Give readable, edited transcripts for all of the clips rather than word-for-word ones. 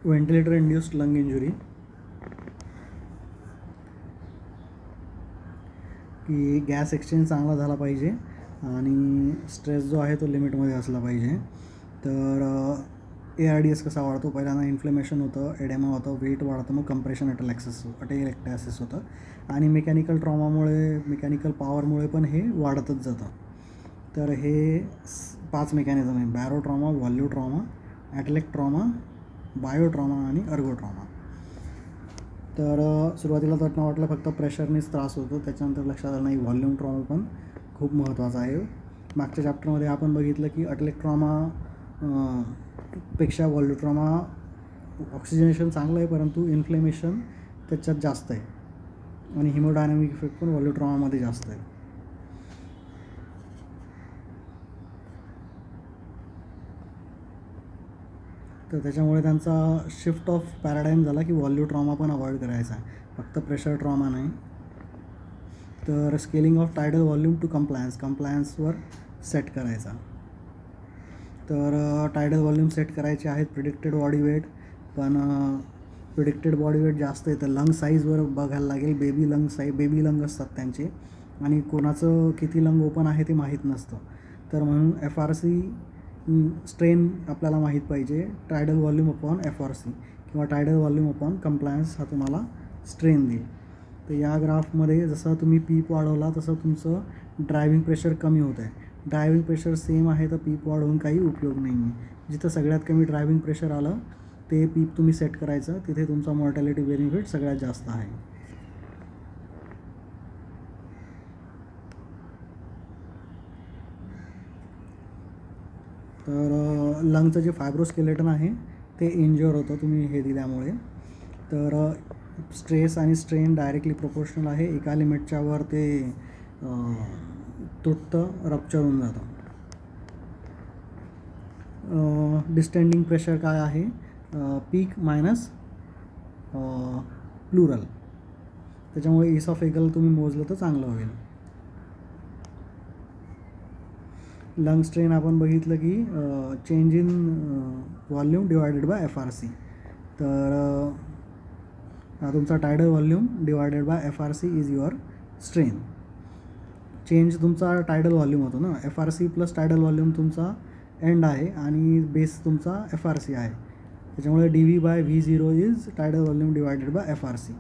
Ventilator induced lung injury, की gas exchange चांगला झाला पाहिजे आणि स्ट्रेस जो आहे तो लिमिटमध्ये असला पाहिजे. तर ARDS कसा वाढतो, पहिल्यांदा इन्फ्लेमेशन होतं, एडेमा होतं, वेट वाढतं, मग कंप्रेशन अटेलेक्टॅसिस होतं आणि मेकॅनिकल ट्रॉमामुळे, मेकॅनिकल पॉवरमुळे पण हे वाढतच जातं. तर हे 5 मेकॅनिझम आहे: baro trauma, volu trauma, atelec trauma, bio trauma आणि अर्गो ट्रॉमा. तर सुरुवातीला तर वाटलं फक्त प्रेशरनेच त्रास होतो, त्याच्यानंतर लक्षात आलं नाही व्हॉल्यूम ट्रॉमा पण खूप महत्त्वाचा आहे. मागच्या चॅप्टरमध्ये आपण बघितलं की ॲटलेक ट्रॉमा पेक्षा व्हॉल्यू ट्रॉमा ऑक्सिजनेशन चांगलं आहे, परंतु इन्फ्लेमेशन त्याच्यात जास्त आहे आणि हिमोडायनॅमिक इफेक्ट पण व्हॉल्यू ट्रॉमामध्ये जास्त आहे. तर त्याच्यामुळे त्यांचा शिफ्ट ऑफ पॅराडाईम झाला की व्हॉल्यू ट्रॉमा पण अवॉइड करायचा आहे, फक्त प्रेशर ट्रॉमा नाही. तर scaling of tidal volume to कंप्लायन्सवर सेट करायचा. तर टायडल व्हॉल्यूम सेट करायचे आहेत प्रिडिक्टेड बॉडी वेट, पण प्रिडिक्टेड बॉडी वेट जास्त आहे तर लंग साईजवर बघायला लागेल. बेबी लंग असतात त्यांचे आणि कोणाचं किती लंग ओपन आहे ते माहीत नसतं, तर म्हणून FRC स्ट्रेन आपल्याला माहीत पाहिजे. टायडल व्हॉल्यूम अपॉन FRC किंवा टायडल व्हॉल्यूम अपॉन कंप्लायन्स हा तुम्हाला स्ट्रेन देईल. तर या ग्राफमध्ये जसं तुम्ही पीप वाढवला तसं तुमचं ड्रायव्हिंग प्रेशर कमी होत आहे. ड्रायव्हिंग प्रेशर सेम आहे तर पीप वाढवून काही उपयोग नाही आहे. जिथं सगळ्यात कमी ड्रायव्हिंग प्रेशर आलं ते पीप तुम्ही सेट करायचं, तिथे तुमचा मॉर्टॅलिटी बेनिफिट सगळ्यात जास्त आहे. तर लंगचं जे फायब्रोस्केलेटन आहे ते इंज्युअर होतं तुम्ही हे दिल्यामुळे. तर स्ट्रेस आणि स्ट्रेन डायरेक्टली प्रोपोर्शनल आहे, एका लिमिटच्या वर ते तुटतं, रप्चर होऊन जातं. डिस्टेंडिंग प्रेशर काय आहे, पीक मायनस प्लुरल, त्याच्यामुळे इसॉफेगल तुम्ही मोजलं तर चांगलं होईल. लंग स्ट्रेन आपण बघितलं की change in volume divided by FRC. तर तुमचा tidal volume divided by FRC is your strain. Change तुमचा टायडल व्हॉल्यूम होतो ना, FRC प्लस टायडल व्हॉल्यूम तुमचा एंड आहे आणि बेस तुमचा FRC आहे, त्याच्यामुळे dV/V0 is tidal volume divided by FRC.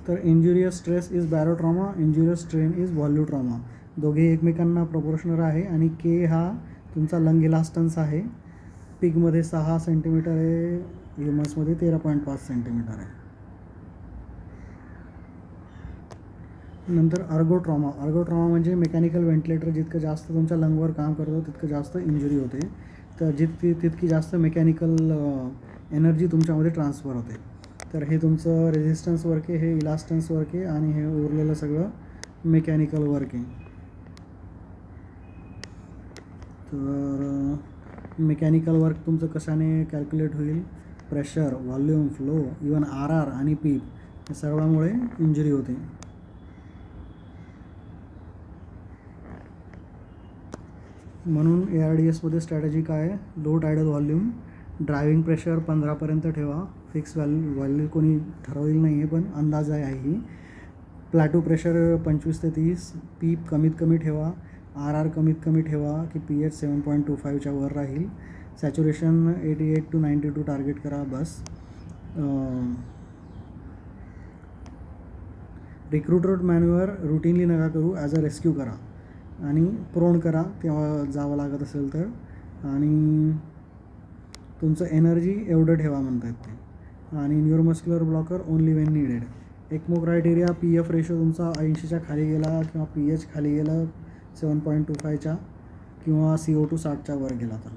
तर injurious stress is baro trauma, injurious strain is volu trauma. दोघे एकमेकांना प्रोपोर्शनल आहे आणि K हा तुमचा लंग इलास्टन्स आहे. पिगमध्ये 6 सेंटीमीटर आहे, ह्युमन्समध्ये 13.5 सेंटीमीटर आहे. नंतर अर्गो ट्रॉमा म्हणजे मेकॅनिकल व्हेंटिलेटर जितकं जास्त तुमच्या लंगवर काम करतो तितकं जास्त इंजुरी होते. तर तितकी जास्त मेकॅनिकल एनर्जी तुमच्यामध्ये ट्रान्सफर होते. तर हे तुमचं रेझिस्टन्स वर्क आहे, हे इलास्टन्स वर्क आहे आणि हे उरलेलं सगळं मेकॅनिकल वर्क आहे. तर मेकॅनिकल वर्क तुमचं कशाने कॅल्क्युलेट होईल, pressure, volume, flow, even RR आणि पीप या सर्वांमुळे इंजुरी होते. म्हणून ARDSमध्ये स्ट्रॅटेजी काय आहे, low tidal volume, driving pressure 15पर्यंत ठेवा, फिक्स व्हॅल्यू कोणी ठरवलेली नाही आहे पण अंदाज आहे ही. प्लॅटो प्रेशर 25 ते 30, पीप कमीत कमी ठेवा, RR कमीत कमी ठेवा की pH 7.25च्या वर राहील, सॅच्युरेशन 88 to 92 टार्गेट करा बस. रिक्रुटर मॅन्युअर रुटीनली नका करू, ॲज अ रेस्क्यू करा आणि प्रोन करा तेव्हा जावं लागत असेल तर. आणि तुमचं एनर्जी एवढं ठेवा म्हणतात ते. आणि neuromuscular blocker only Wien needed. ECMO criteria PF ratio तुमचा 80च्या खाली गेला किंवा pH खाली गेला 7.25च्या किंवा CO2 60च्या वर गेला तर